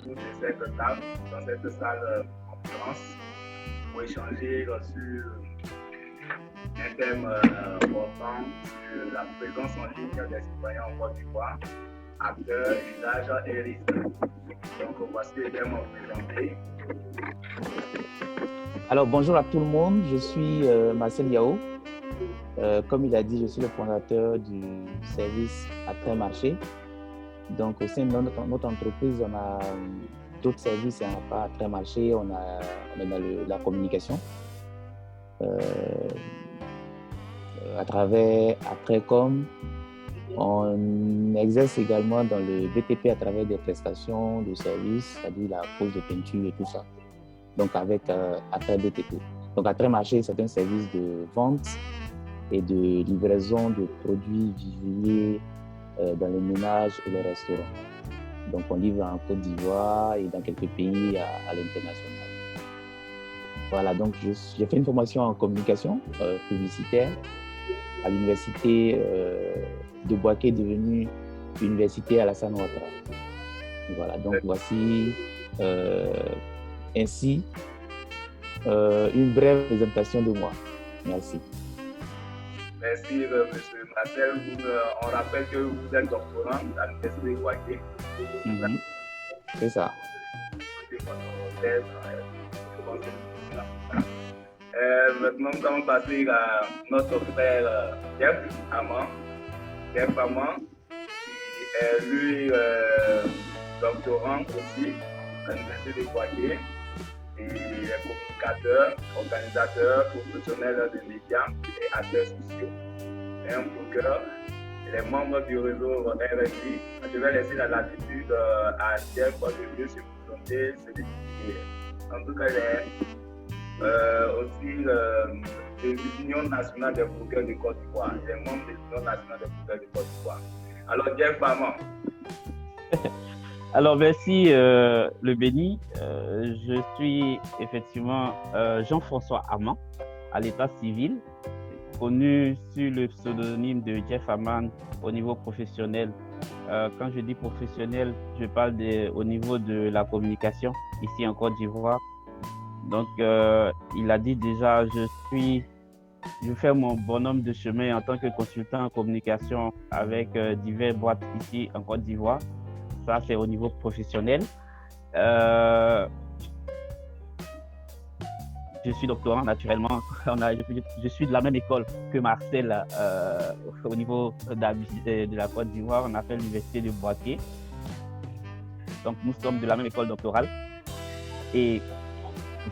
autour de cette table, dans cette salle de conférence, pour échanger sur un thème important sur la présence en ligne des citoyens en Côte d'Ivoire, acteurs, usages et risques. Donc, voici les thèmes présentés. Alors, bonjour à tout le monde, je suis Marcel Yao. Comme il a dit, je suis le fondateur du service Après Marché. Donc, au sein de notre entreprise, on a d'autres services, il n'y en a pas Après Marché, on est dans la communication. À travers Après-Com, on exerce également dans le BTP à travers des prestations de services, c'est-à-dire la pose de peinture et tout ça. Donc, avec Après BTP. Donc, Après Marché, c'est un service de vente et de livraison de produits vivriers dans les ménages et les restaurants. Donc, on livre en Côte d'Ivoire et dans quelques pays à l'international. Voilà, donc j'ai fait une formation en communication publicitaire à l'université de Bouaké, devenue l'université Alassane Ouattara. Voilà, donc voici ainsi une brève présentation de moi. Merci. Merci, M. Marcel. On rappelle que vous êtes doctorant à l'université de Bouaké. C'est ça. Maintenant, nous allons passer à notre frère Jeff Amand. Jeff Amand, qui est lui doctorant aussi à l'université de Bouaké. Et il est communicateur, organisateur, professionnel des médias et acteurs sociaux. Et un broker. Il est membre du réseau RFI. Je vais laisser la latitude à Jeff de mieux se présenter, se définir. En tout cas, il est aussi de l'Union nationale des brokers de Côte d'Ivoire. Il est membre de l'Union nationale des brokers de Côte d'Ivoire. Alors, Jeff Amand. Alors, merci le béni. Je suis effectivement Jean-François Amand, à l'état civil, connu sous le pseudonyme de Jeff Amand au niveau professionnel. Quand je dis professionnel, je parle au niveau de la communication ici en Côte d'Ivoire. Donc, il a dit déjà, je fais mon bonhomme de chemin en tant que consultant en communication avec diverses boîtes ici en Côte d'Ivoire. Ça, c'est au niveau professionnel. Je suis doctorant, naturellement. Je suis de la même école que Marcel au niveau de la Côte d'Ivoire. On a fait l'université de Bouaké. Donc, nous sommes de la même école doctorale. Et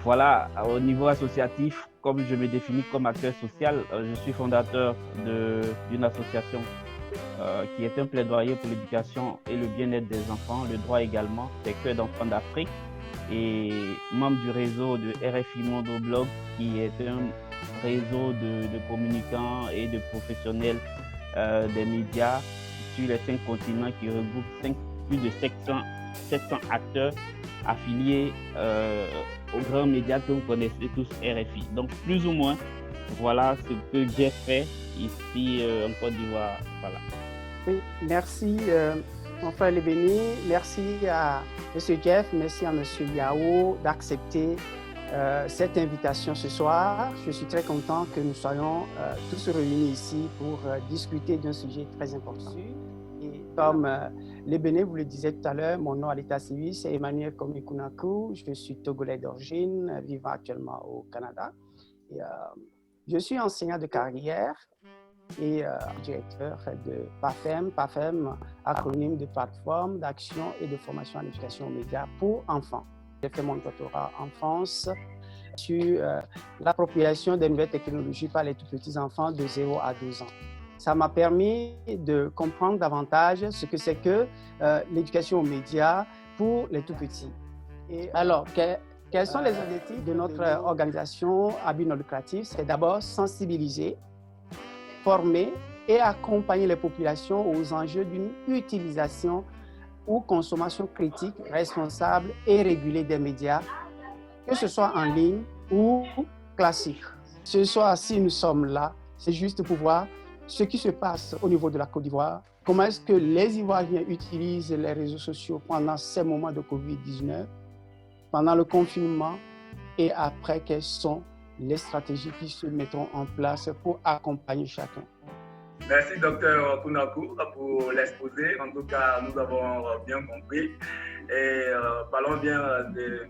voilà, au niveau associatif, comme je me définis comme acteur social, je suis fondateur d'une association qui est un plaidoyer pour l'éducation et le bien-être des enfants, le droit également, des cœurs d'enfants d'Afrique, et membre du réseau de RFI Mondo Blog, qui est un réseau de communicants et de professionnels des médias sur les 5 continents qui regroupe plus de 700 acteurs affiliés aux grands médias que vous connaissez tous, RFI. Donc, plus ou moins, voilà ce que j'ai fait ici en Côte d'Ivoire. Voilà. Oui, merci mon frère Lebeni, merci à M. Jeff, merci à M. Yao d'accepter cette invitation ce soir. Je suis très content que nous soyons tous réunis ici pour discuter d'un sujet très important. Et comme Lebeni vous le disait tout à l'heure, mon nom à l'état civil, c'est Emmanuel Komikunaku. Je suis togolais d'origine, vivant actuellement au Canada. Et, je suis enseignant de carrière et directeur de PAFEM. PAFEM, acronyme de plateforme d'action et de formation en éducation aux médias pour enfants. J'ai fait mon doctorat en France sur l'appropriation des nouvelles technologies par les tout petits enfants de 0 à 2 ans. Ça m'a permis de comprendre davantage ce que c'est que l'éducation aux médias pour les tout petits. Et alors, quels sont les objectifs de notre organisation à but non lucratif? C'est d'abord sensibiliser, former et accompagner les populations aux enjeux d'une utilisation ou consommation critique, responsable et régulée des médias, que ce soit en ligne ou classique. Ce soir, si nous sommes là, c'est juste pour voir ce qui se passe au niveau de la Côte d'Ivoire, comment est-ce que les Ivoiriens utilisent les réseaux sociaux pendant ces moments de Covid-19, pendant le confinement et après, quelles sont les stratégies qui se mettront en place pour accompagner chacun. Merci, Dr Kounakou, pour l'exposé. En tout cas, nous avons bien compris. Et parlons bien de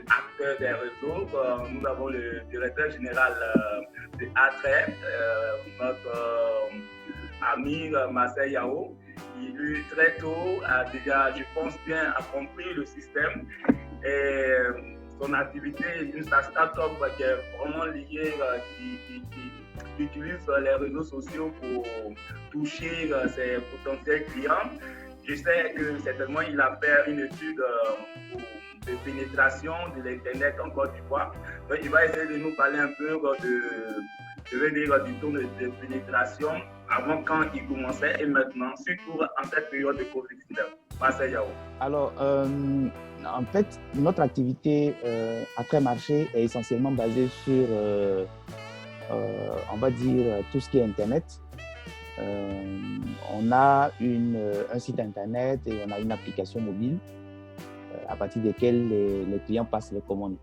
acteurs des réseaux. Nous avons le directeur général de ATRE, notre ami Marcel Yao, qui lui très tôt a déjà, je pense bien, a compris le système. Et son activité est une start-up qui est vraiment liée, qui utilise les réseaux sociaux pour toucher ses potentiels clients. Je sais que certainement il a fait une étude de pénétration de l'Internet en Côte d'Ivoire. Donc il va essayer de nous parler un peu du taux de pénétration avant quand il commençait et maintenant, surtout en cette période de Covid-19. Marcel Yao. Alors, en fait, notre activité ATRE Marché est essentiellement basée sur, on va dire, tout ce qui est Internet. On a un site Internet et on a une application mobile à partir desquelles les clients passent les commandes.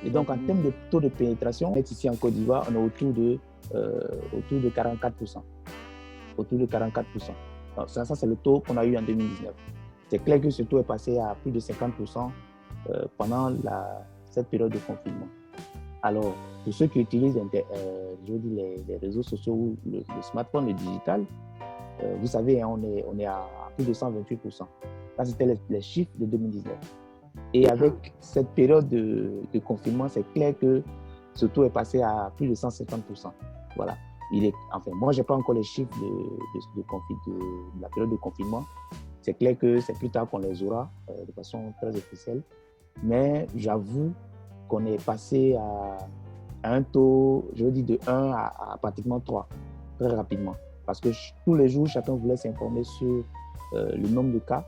Et donc, en termes de taux de pénétration, ici en Côte d'Ivoire, on est autour de 44%. Autour de 44%. Donc, ça c'est le taux qu'on a eu en 2019. C'est clair que ce taux est passé à plus de 50% pendant cette période de confinement. Alors, pour ceux qui utilisent les réseaux sociaux ou le smartphone, le digital, vous savez, on est à plus de 128%. Ça, c'était les chiffres de 2019. Et avec cette période de confinement, c'est clair que ce taux est passé à plus de 150%. Voilà. Moi, je n'ai pas encore les chiffres de la période de confinement. C'est clair que c'est plus tard qu'on les aura de façon très officielle. Mais j'avoue qu'on est passé à un taux, je veux dire, de 1 à pratiquement 3, très rapidement. Parce que tous les jours, chacun voulait s'informer sur le nombre de cas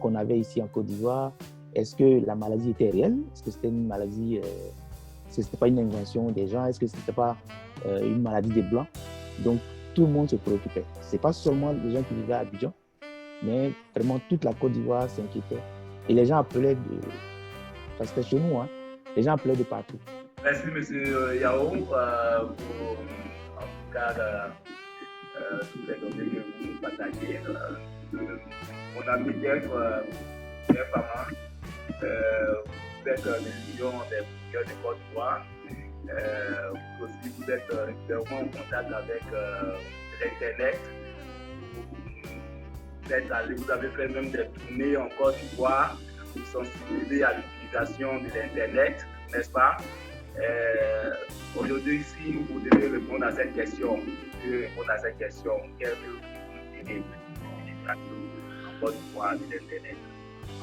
qu'on avait ici en Côte d'Ivoire. Est-ce que la maladie était réelle? Est-ce que c'était une maladie, ce n'était pas une invention des gens? Est-ce que ce n'était pas une maladie des Blancs? Donc, tout le monde se préoccupait. Ce n'est pas seulement les gens qui vivaient à Abidjan, mais vraiment toute la Côte d'Ivoire s'inquiétait. Et les gens appelaient ça c'était chez nous, hein. Les gens appelaient de partout. Merci, M. Yao, pour en tout cas toutes les données que vous nous partagez. Mon ami Jeff Aman, vous êtes l'émission des cœurs de Côte d'Ivoire. Aussi, vous êtes régulièrement en contact avec l'Internet. Vous avez fait même des tournées en Côte d'Ivoire pour sensibiliser à l'utilisation de l'Internet, n'est-ce pas? Aujourd'hui, si vous devez répondre à cette question, quelle est l'utilisation en Côte d'Ivoire de l'Internet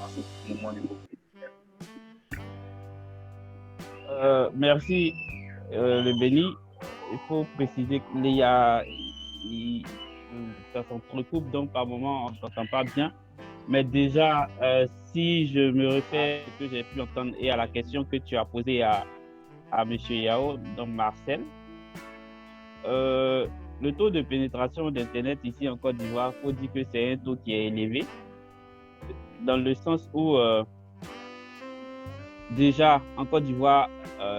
en ce moment de Covid-19? Merci, le Béni. Il faut préciser qu'il y a... ça s'entrecoupe, donc par moment on ne s'entend pas bien. Mais déjà, si je me réfère à ce que j'ai pu entendre et à la question que tu as posée à M. Yao, donc Marcel, le taux de pénétration d'Internet ici en Côte d'Ivoire, il faut dire que c'est un taux qui est élevé, dans le sens où déjà en Côte d'Ivoire,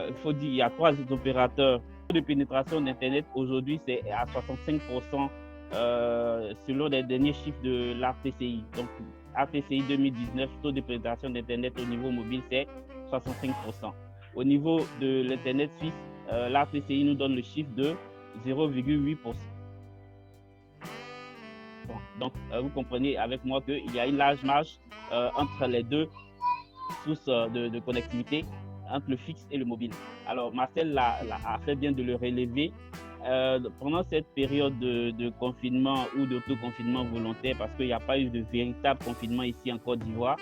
il faut dire qu'il y a 3 opérateurs. Le taux de pénétration d'Internet aujourd'hui, c'est à 65%. Selon les derniers chiffres de l'ARTCI. Donc, ARTCI 2019, taux de pénétration d'Internet au niveau mobile, c'est 65%. Au niveau de l'Internet suisse, l'ARTCI nous donne le chiffre de 0,8%. Bon, donc, vous comprenez avec moi qu'il y a une large marge entre les deux sources de connectivité, entre le fixe et le mobile. Alors, Marcel a fait bien de le relever. Pendant cette période de confinement ou d'autoconfinement volontaire, parce qu'il n'y a pas eu de véritable confinement ici en Côte d'Ivoire,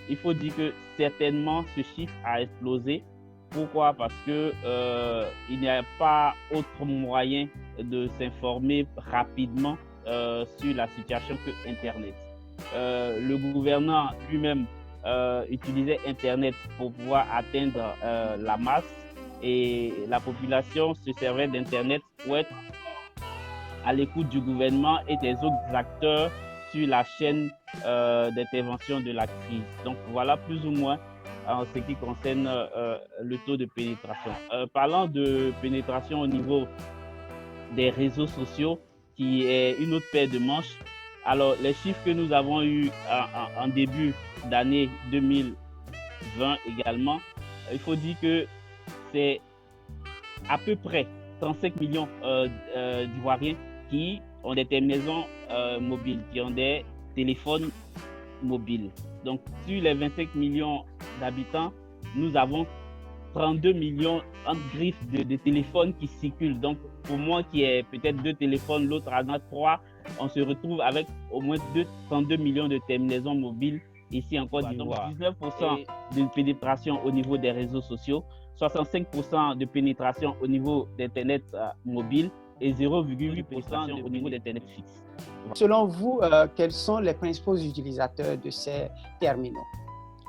il faut dire que certainement ce chiffre a explosé. Pourquoi? Parce que il n'y a pas autre moyen de s'informer rapidement sur la situation que Internet. Le gouvernant lui-même utilisait Internet pour pouvoir atteindre la masse. Et la population se servait d'Internet pour être à l'écoute du gouvernement et des autres acteurs sur la chaîne d'intervention de la crise. Donc voilà plus ou moins en ce qui concerne le taux de pénétration. Parlant de pénétration au niveau des réseaux sociaux, qui est une autre paire de manches, alors les chiffres que nous avons eus en début d'année 2020 également, il faut dire que c'est à peu près 35 millions d'Ivoiriens qui ont des terminaisons mobiles, qui ont des téléphones mobiles. Donc, sur les 25 millions d'habitants, nous avons 32 millions en griffes de téléphones qui circulent. Donc, pour moi qui ai peut-être 2 téléphones, l'autre en a 3, on se retrouve avec au moins 32 millions de terminaisons mobiles ici en Côte d'Ivoire. Donc, 19% de pénétration au niveau des réseaux sociaux, 65% de pénétration au niveau d'Internet mobile et 0,8% au niveau d'Internet fixe. Selon vous, quels sont les principaux utilisateurs de ces terminaux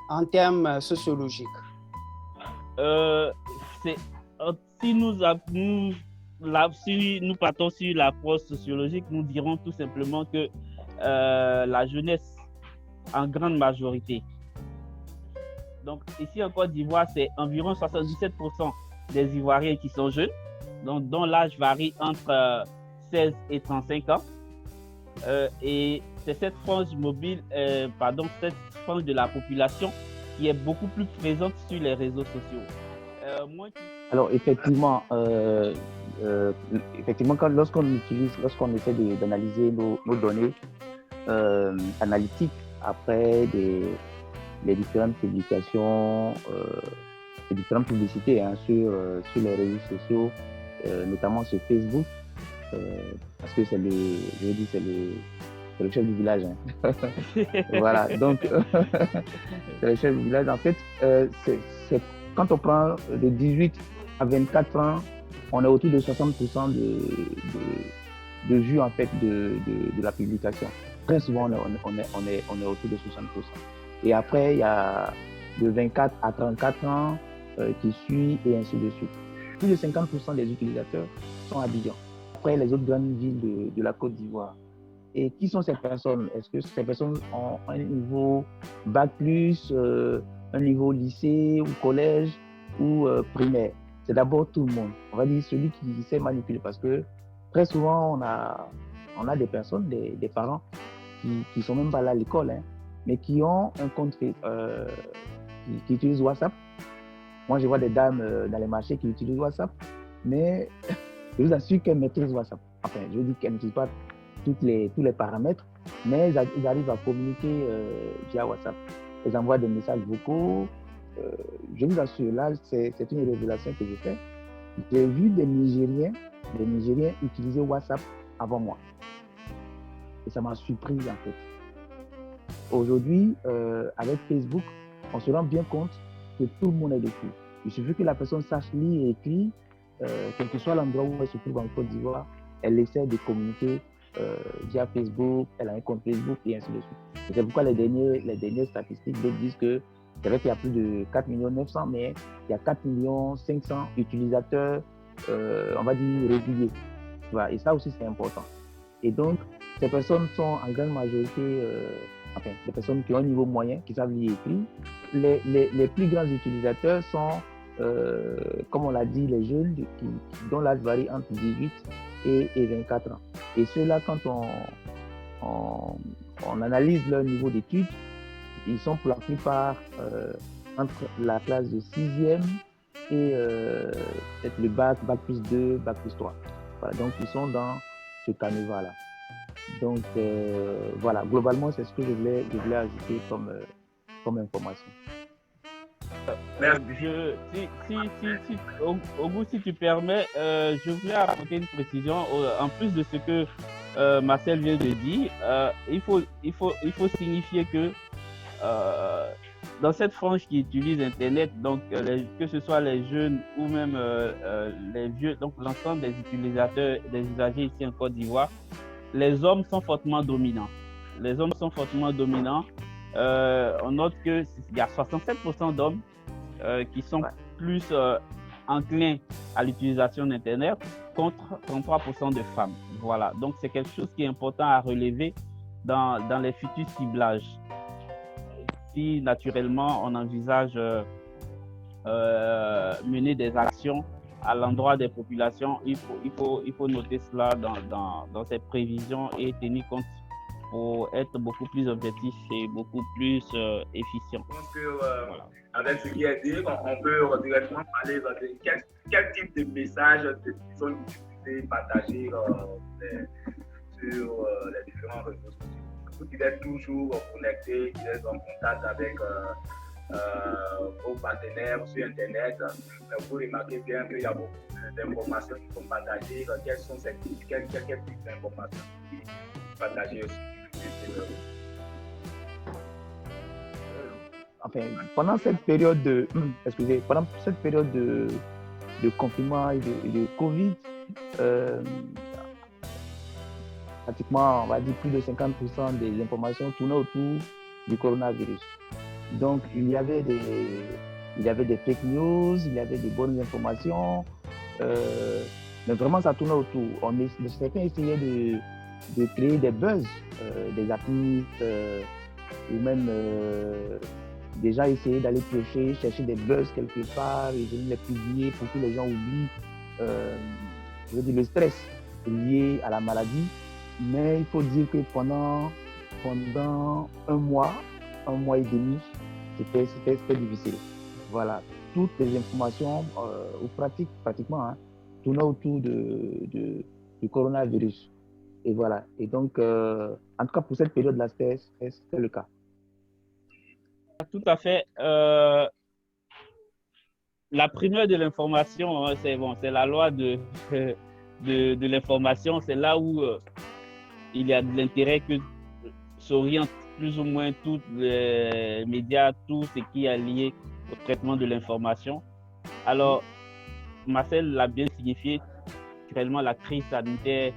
en termes sociologiques? Si nous partons sur l'approche sociologique, nous dirons tout simplement que la jeunesse, en grande majorité. Donc ici en Côte d'Ivoire, c'est environ 77% des Ivoiriens qui sont jeunes, donc, dont l'âge varie entre 16 et 35 ans. Et c'est cette frange mobile, cette frange de la population qui est beaucoup plus présente sur les réseaux sociaux. Alors effectivement, lorsqu'on essaie d'analyser nos données analytiques après les différentes publications, les différentes publicités sur les réseaux sociaux, notamment sur Facebook, parce que c'est le chef du village. Hein. Voilà, donc c'est le chef du village. En fait, c'est quand on prend de 18 à 24 ans, on est autour de 60% de vues en fait de la publication. Très souvent, on est autour de 60%. Et après, il y a de 24 à 34 ans qui suit et ainsi de suite. Plus de 50% des utilisateurs sont à Abidjan. Après, les autres grandes villes de la Côte d'Ivoire. Et qui sont ces personnes? Est-ce que ces personnes ont un niveau bac+, un niveau lycée ou collège ou primaire? C'est d'abord tout le monde. On va dire celui qui sait manipuler, parce que très souvent, on a des personnes, des parents qui sont même pas là à l'école, hein, mais qui ont un compte qui utilisent WhatsApp. Moi, je vois des dames dans les marchés qui utilisent WhatsApp, mais je vous assure qu'elles maîtrisent WhatsApp. Enfin, je veux dire qu'elles n'utilisent pas tous les paramètres, mais ils arrivent à communiquer via WhatsApp. Ils envoient des messages vocaux. Je vous assure, là, c'est une révélation que je fais. J'ai vu des Nigériens utiliser WhatsApp avant moi. Et ça m'a surpris, en fait. Aujourd'hui, avec Facebook, on se rend bien compte que tout le monde est dessus. Il suffit que la personne sache lire et écrire, quel que soit l'endroit où elle se trouve en Côte d'Ivoire, elle essaie de communiquer via Facebook, elle a un compte Facebook et ainsi de suite. Et c'est pourquoi les dernières statistiques disent que c'est vrai qu'il y a plus de 4 900 000, mais il y a 4 500 000 utilisateurs, on va dire, réguliers. Voilà. Et ça aussi, c'est important. Et donc, ces personnes sont en grande majorité, des personnes qui ont un niveau moyen, qui savent lire et écrire. Les plus grands utilisateurs sont, comme on l'a dit, les jeunes dont l'âge varie entre 18 et 24 ans. Et ceux-là, quand on analyse leur niveau d'études, ils sont pour la plupart entre la classe de 6e et peut-être le bac +2, bac +3. Voilà, donc ils sont dans ce canevas-là. Donc voilà, globalement, c'est ce que je voulais ajouter comme information. Si tu permets, je voulais apporter une précision. En plus de ce que Marcel vient de dire, il faut signifier que dans cette frange qui utilise Internet, donc que ce soit les jeunes ou même les vieux, donc l'ensemble des utilisateurs, des usagers ici en Côte d'Ivoire, les hommes sont fortement dominants. On note qu'il y a 67% d'hommes qui sont plus enclins à l'utilisation d'Internet contre 33% de femmes. Voilà, donc c'est quelque chose qui est important à relever dans les futurs ciblages. Si naturellement on envisage mener des actions à l'endroit des populations, il faut noter cela dans ces prévisions et tenir compte pour être beaucoup plus objectif et beaucoup plus efficient. Je pense que avec ce qui est dit, on peut directement parler de quel type de messages qui sont utilisés, partagés sur les différents réseaux sociaux. Surtout qu'il est toujours connecté, qu'il est en contact avec vos partenaires sur Internet. Vous remarquez bien qu'il y a beaucoup d'informations qui sont partagées. Quelles sont ces types d'informations qui sont partagées aussi? Enfin, pendant cette période de, confinement et de Covid, pratiquement, on va dire plus de 50% des informations tournaient autour du coronavirus. Donc, il y avait des fake news, il y avait des bonnes informations, mais vraiment ça tournait autour. Certains essayaient de créer des buzz, des artistes, ou même des gens essayaient d'aller piocher, chercher des buzz quelque part et de les publier pour que les gens oublient le stress lié à la maladie. Mais il faut dire que pendant un mois et demi, c'était difficile. Voilà, toutes les informations, ou pratiquement, tournaient autour du coronavirus. Et voilà. Et donc, en tout cas, pour cette période-là, c'était le cas. Tout à fait. La primeur de l'information, c'est la loi de l'information. C'est là où il y a de l'intérêt que s'orientent plus ou moins tous les médias, tout ce qui est lié au traitement de l'information. Alors, Marcel l'a bien signifié, actuellement la crise sanitaire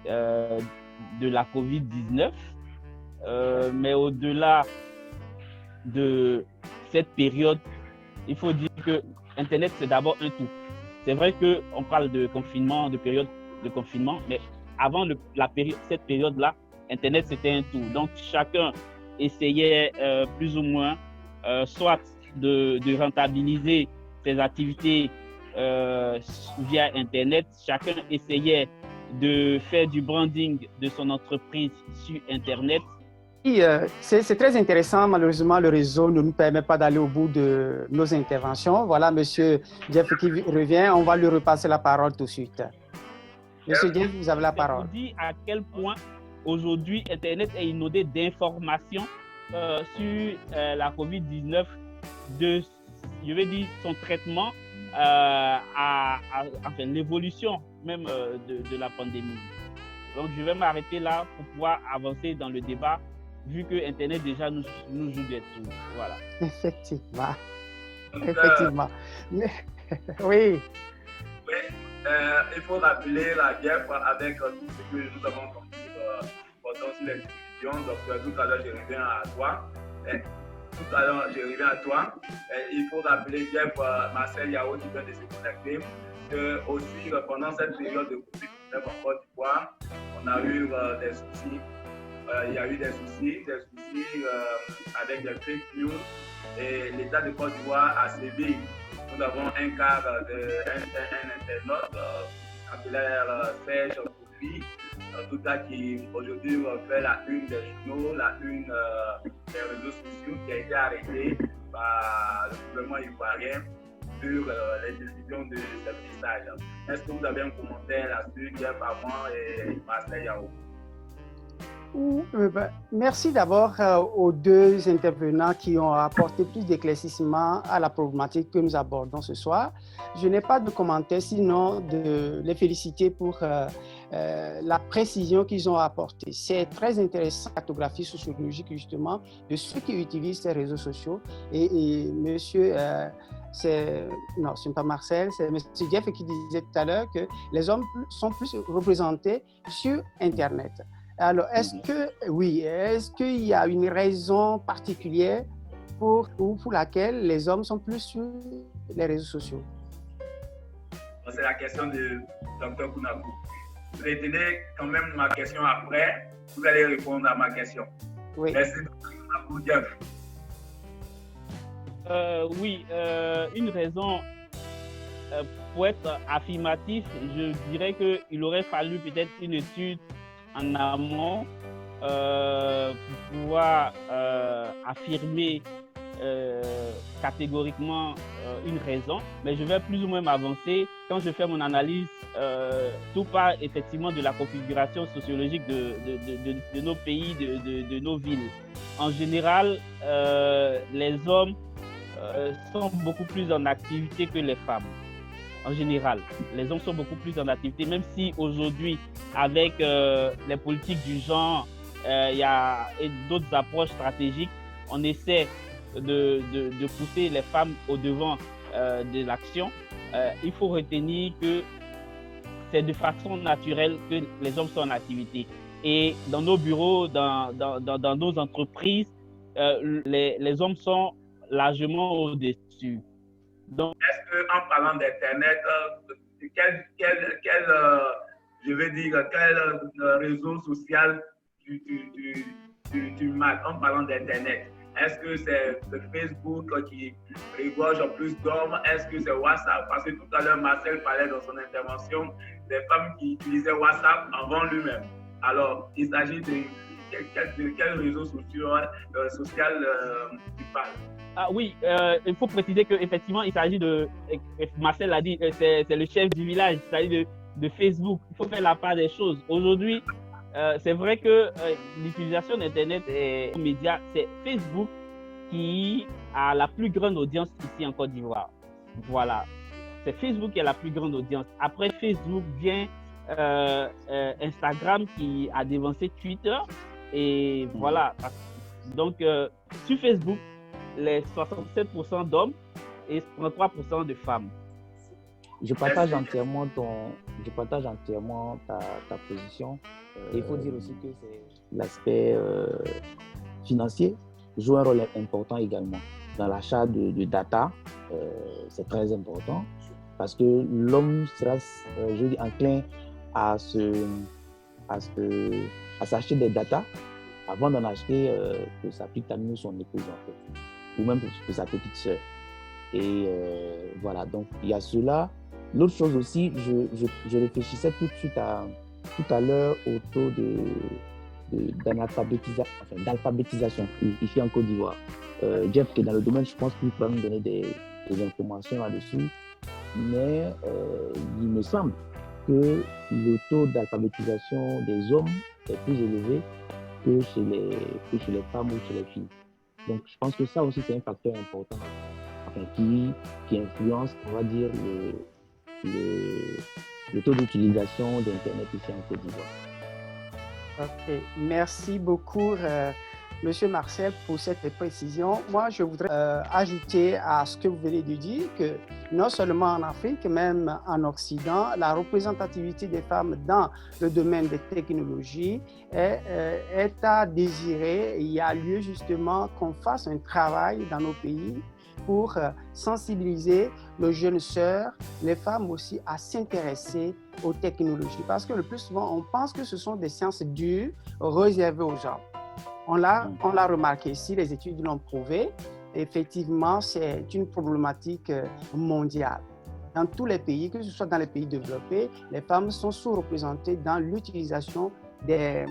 de la COVID-19, mais au-delà de cette période, il faut dire que Internet, c'est d'abord un tout. C'est vrai qu'on parle de confinement, de période de confinement, mais avant cette période-là, Internet, c'était un tout. Donc, chacun essayait plus ou moins soit de rentabiliser ses activités via Internet. Chacun essayait de faire du branding de son entreprise sur Internet. C'est très intéressant. Malheureusement, le réseau ne nous permet pas d'aller au bout de nos interventions. Voilà, M. Jeff qui revient. On va lui repasser la parole tout de suite. M. Jeff, vous avez la parole. Je vous dis à quel point aujourd'hui, Internet est inondé d'informations sur la COVID-19, je vais dire son traitement, enfin l'évolution même de la pandémie. Donc, je vais m'arrêter là pour pouvoir avancer dans le débat, vu que Internet déjà nous joue des tours. Voilà. Effectivement. Effectivement. Oui. Il faut rappeler la guerre avec tout ce que nous avons compris pendant sur les discussions. Donc, tout à l'heure, je reviens à toi. Il faut rappeler, Jeff, Marcel Yao qui vient de se connecter, que aussi pendant cette période de Covid-19 en Côte d'Ivoire, on a eu des soucis. Il y a eu des soucis avec des fake news et l'État de Côte d'Ivoire a sévi. Nous avons un cas d'un internaute appelé Serge Kofi, en tout cas qui aujourd'hui fait la une des journaux, la une des réseaux sociaux, qui a été arrêté par le gouvernement ivoirien sur les décisions de ce message. Est-ce que vous avez un commentaire là-dessus, Jeff, avant et Marcel Yao? Merci d'abord aux deux intervenants qui ont apporté plus d'éclaircissement à la problématique que nous abordons ce soir. Je n'ai pas de commentaire sinon de les féliciter pour la précision qu'ils ont apportée. C'est très intéressant, la cartographie sociologique justement de ceux qui utilisent ces réseaux sociaux. Et monsieur, ce n'est pas Marcel, c'est monsieur Jeff qui disait tout à l'heure que les hommes sont plus représentés sur Internet. Alors, est-ce qu'il y a une raison particulière pour laquelle les hommes sont plus sur les réseaux sociaux? c'est la question de Dr. Kounakou. Retenez quand même ma question après. Vous allez répondre à ma question. Oui. Merci, Dr. Kounakou. Jeff. Oui, une raison pour être affirmatif, je dirais qu'il aurait fallu peut-être une étude en amont pour pouvoir affirmer catégoriquement une raison, mais je vais plus ou moins m'avancer. Quand je fais mon analyse, tout part effectivement de la configuration sociologique de nos pays, de nos villes. En général, les hommes sont beaucoup plus en activité que les femmes. En général, les hommes sont beaucoup plus en activité, même si aujourd'hui, avec les politiques du genre, il y a d'autres approches stratégiques, on essaie de pousser les femmes au devant de l'action. Il faut retenir que c'est de façon naturelle que les hommes sont en activité. Et dans nos bureaux, dans nos entreprises, les hommes sont largement au-dessus. Donc, est-ce qu'en parlant d'Internet, quel réseau social tu marques en parlant d'Internet? Est-ce que c'est Facebook qui regorge plus d'hommes? Est-ce que c'est WhatsApp? Parce que tout à l'heure, Marcel parlait dans son intervention des femmes qui utilisaient WhatsApp avant lui-même. Alors, il s'agit de quel réseau social tu parles? Ah oui, il faut préciser qu'effectivement, il s'agit de, Marcel l'a dit, c'est le chef du village, il s'agit de Facebook. Il faut faire la part des choses. Aujourd'hui, c'est vrai que l'utilisation d'Internet et des médias, c'est Facebook qui a la plus grande audience ici en Côte d'Ivoire. Voilà, c'est Facebook qui a la plus grande audience. Après Facebook vient Instagram qui a dévancé Twitter. Et voilà, donc sur Facebook, les 67% d'hommes et 33% de femmes. Je partage entièrement ta position. Il faut dire aussi que l'aspect financier joue un rôle important également. Dans l'achat de data, c'est très important parce que l'homme sera, je dis, enclin à s'acheter des data avant d'en acheter pour sa petite amie ou son épouse en fait, ou même pour sa petite sœur. Et voilà, donc il y a cela. L'autre chose aussi, je réfléchissais tout de suite tout à l'heure au taux d'alphabétisation ici en Côte d'Ivoire. Jeff, qui est dans le domaine, je pense qu'il peut nous donner des informations là-dessus. Mais il me semble que le taux d'alphabétisation des hommes est plus élevé que chez les femmes ou chez les filles. Donc, je pense que ça aussi, c'est un facteur important qui influence, on va dire, le taux d'utilisation d'Internet ici en Côte d'Ivoire. Ok, merci beaucoup, Monsieur Marcel, pour cette précision. Moi, je voudrais ajouter à ce que vous venez de dire que non seulement en Afrique, même en Occident, la représentativité des femmes dans le domaine des technologies est à désirer. Il y a lieu justement qu'on fasse un travail dans nos pays pour sensibiliser nos jeunes sœurs, les femmes aussi, à s'intéresser aux technologies. Parce que le plus souvent, on pense que ce sont des sciences dures réservées aux hommes. On l'a remarqué ici, les études l'ont prouvé. Effectivement, c'est une problématique mondiale. Dans tous les pays, que ce soit dans les pays développés, les femmes sont sous-représentées dans l'utilisation des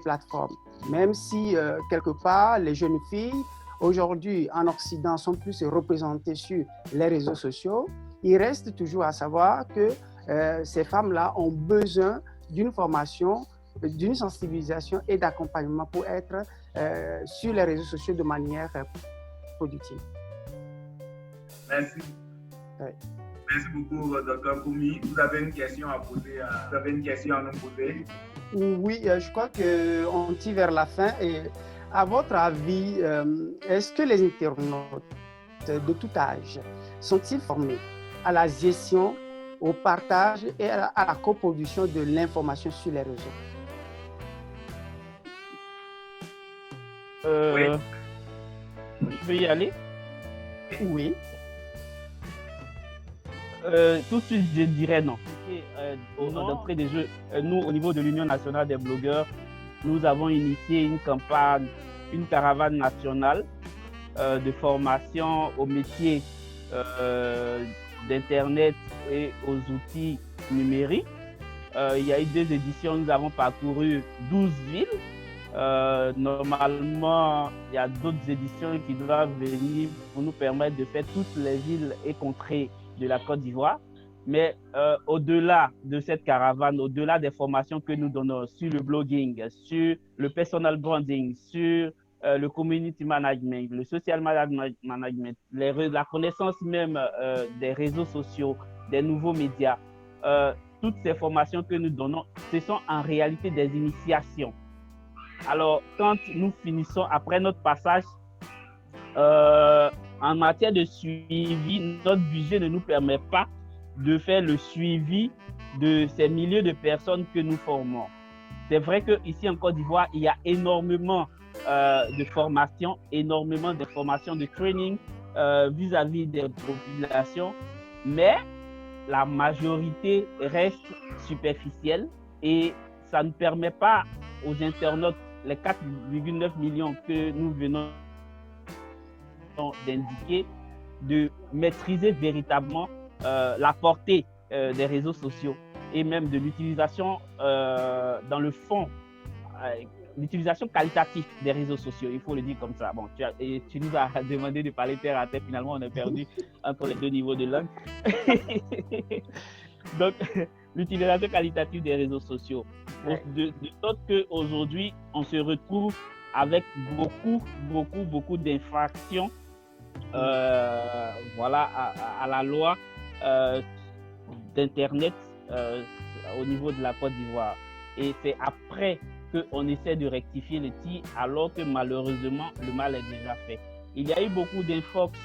plateformes. Même si, quelque part, les jeunes filles, aujourd'hui, en Occident, sont plus représentées sur les réseaux sociaux, il reste toujours à savoir que ces femmes-là ont besoin d'une formation, d'une sensibilisation et d'accompagnement pour être sur les réseaux sociaux de manière productive. Merci. Oui. Merci beaucoup, Dr. Koumi. Vous avez une question à poser, vous avez une question à nous poser? Oui, je crois qu'on tire vers la fin. Et à votre avis, est-ce que les internautes de tout âge sont-ils formés à la gestion, au partage et à la coproduction de l'information sur les réseaux? Oui. Je peux y aller? Oui. Tout de suite, je dirais non. D'entrée des jeux, nous, au niveau de l'Union nationale des blogueurs, nous avons initié une campagne, une caravane nationale de formation aux métiers d'Internet et aux outils numériques. Il y a eu 2 éditions, nous avons parcouru 12 villes. Normalement, il y a d'autres éditions qui doivent venir pour nous permettre de faire toutes les villes et contrées de la Côte d'Ivoire. Mais au-delà de cette caravane, au-delà des formations que nous donnons sur le blogging, sur le personal branding, sur le community management, le social management, la connaissance même des réseaux sociaux, des nouveaux médias, toutes ces formations que nous donnons, ce sont en réalité des initiations. Alors, quand nous finissons, après notre passage, en matière de suivi, notre budget ne nous permet pas de faire le suivi de ces milliers de personnes que nous formons. C'est vrai qu'ici en Côte d'Ivoire, il y a énormément de formations, énormément de formations de training vis-à-vis des populations, mais la majorité reste superficielle et ça ne permet pas aux internautes, les 4,9 millions que nous venons d'indiquer, de maîtriser véritablement la portée des réseaux sociaux et même de l'utilisation dans le fond, l'utilisation qualitative des réseaux sociaux, il faut le dire comme ça. Bon, tu nous as demandé de parler terre à terre, finalement on est perdu entre les 2 niveaux de langue. Donc, l'utilisation qualitative des réseaux sociaux. De sorte qu'aujourd'hui, on se retrouve avec beaucoup d'infractions voilà, à la loi d'Internet au niveau de la Côte d'Ivoire. Et c'est après qu'on essaie de rectifier le tir, alors que malheureusement, le mal est déjà fait. Il y a eu beaucoup d'infox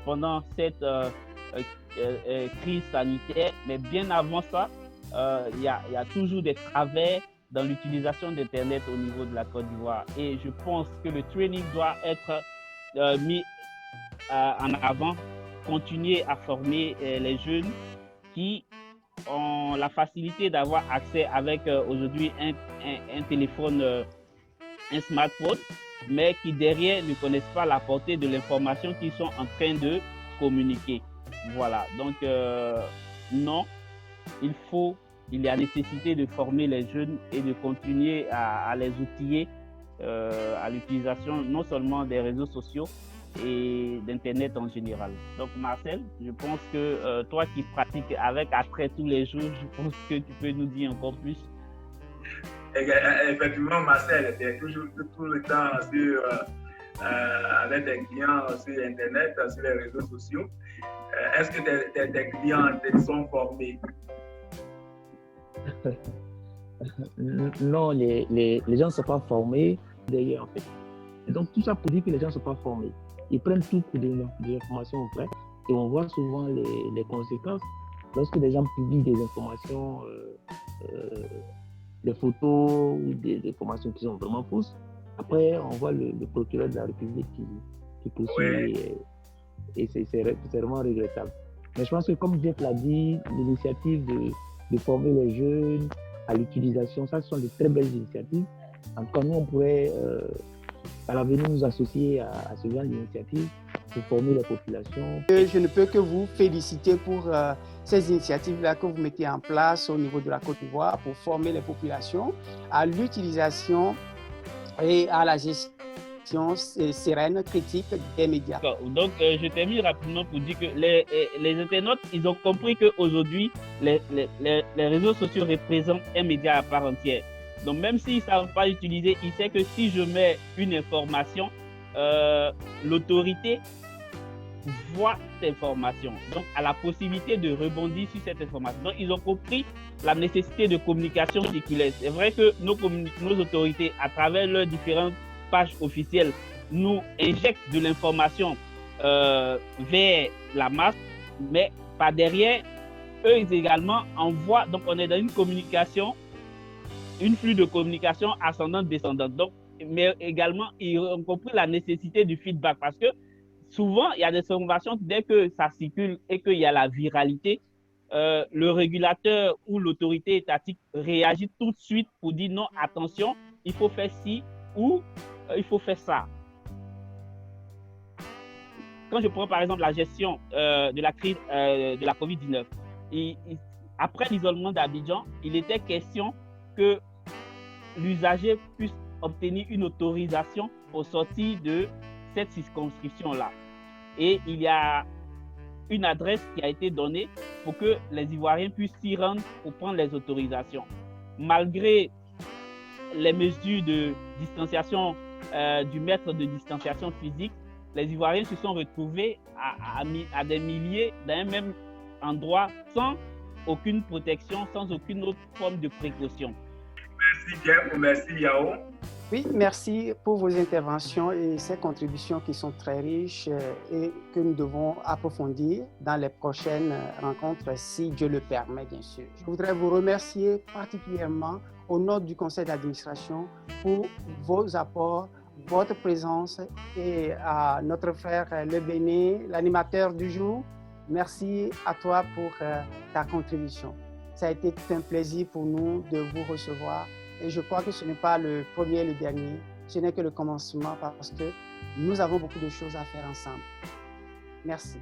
pendant cette crise sanitaire, mais bien avant ça, il y a toujours des travers dans l'utilisation d'Internet au niveau de la Côte d'Ivoire. Et je pense que le training doit être mis en avant, continuer à former les jeunes qui ont la facilité d'avoir accès avec aujourd'hui un téléphone, un smartphone, mais qui derrière ne connaissent pas la portée de l'information qu'ils sont en train de communiquer. Voilà, donc non, il y a nécessité de former les jeunes et de continuer à les outiller à l'utilisation non seulement des réseaux sociaux et d'Internet en général. Donc Marcel, je pense que toi qui pratiques avec attrait tous les jours, je pense que tu peux nous dire encore plus. Effectivement, Marcel, tu es toujours tout le temps avec tes clients sur Internet, sur les réseaux sociaux. Est-ce que tes clients sont formés? Non, les gens ne sont pas formés d'ailleurs en fait. Et donc tout ça pour dire que les gens ne sont pas formés. Ils prennent tout pour des informations vraies et on voit souvent les conséquences lorsque les gens publient des informations, des photos ou des informations qui sont vraiment fausses. Après, on voit le procureur de la République qui poursuit et c'est vraiment regrettable. Mais je pense que comme Jeff l'a dit, l'initiative de former les jeunes à l'utilisation, ça ce sont de très belles initiatives. En tout cas, nous, on pourrait à l'avenir nous associer à ce genre d'initiative pour former les populations. Je ne peux que vous féliciter pour ces initiatives-là que vous mettez en place au niveau de la Côte d'Ivoire pour former les populations à l'utilisation et à la gestion sereine, critique des médias. Donc, je termine rapidement pour dire que les internautes, ils ont compris qu'aujourd'hui, les réseaux sociaux représentent un média à part entière. Donc, même s'ils ne savent pas l'utiliser, ils savent que si je mets une information, l'autorité voit cette information. Donc, a la possibilité de rebondir sur cette information. Donc, ils ont compris la nécessité de communication circulaire. C'est vrai que nos autorités, à travers leurs différentes pages officielles, nous injectent de l'information vers la masse, mais par derrière, eux également envoient. Donc, on est dans une communication, une flux de communication ascendante-descendante. Donc, mais également, ils ont compris la nécessité du feedback parce que souvent, il y a des informations, dès que ça circule et qu'il y a la viralité, le régulateur ou l'autorité étatique réagit tout de suite pour dire non, attention, il faut faire ci ou il faut faire ça. Quand je prends par exemple la gestion de la crise de la COVID-19, après l'isolement d'Abidjan, il était question que l'usager puisse obtenir une autorisation au sortir de cette circonscription-là. Et il y a une adresse qui a été donnée pour que les Ivoiriens puissent s'y rendre pour prendre les autorisations. Malgré les mesures de distanciation, du mètre de distanciation physique, les Ivoiriens se sont retrouvés à des milliers dans un même endroit sans aucune protection, sans aucune autre forme de précaution. Merci Jeff, merci Yao. Oui, merci pour vos interventions et ces contributions qui sont très riches et que nous devons approfondir dans les prochaines rencontres, si Dieu le permet, bien sûr. Je voudrais vous remercier particulièrement au nom du conseil d'administration pour vos apports, votre présence, et à notre frère Le Béné, l'animateur du jour. Merci à toi pour ta contribution. Ça a été un plaisir pour nous de vous recevoir. Et je crois que ce n'est pas le premier et le dernier, ce n'est que le commencement parce que nous avons beaucoup de choses à faire ensemble. Merci.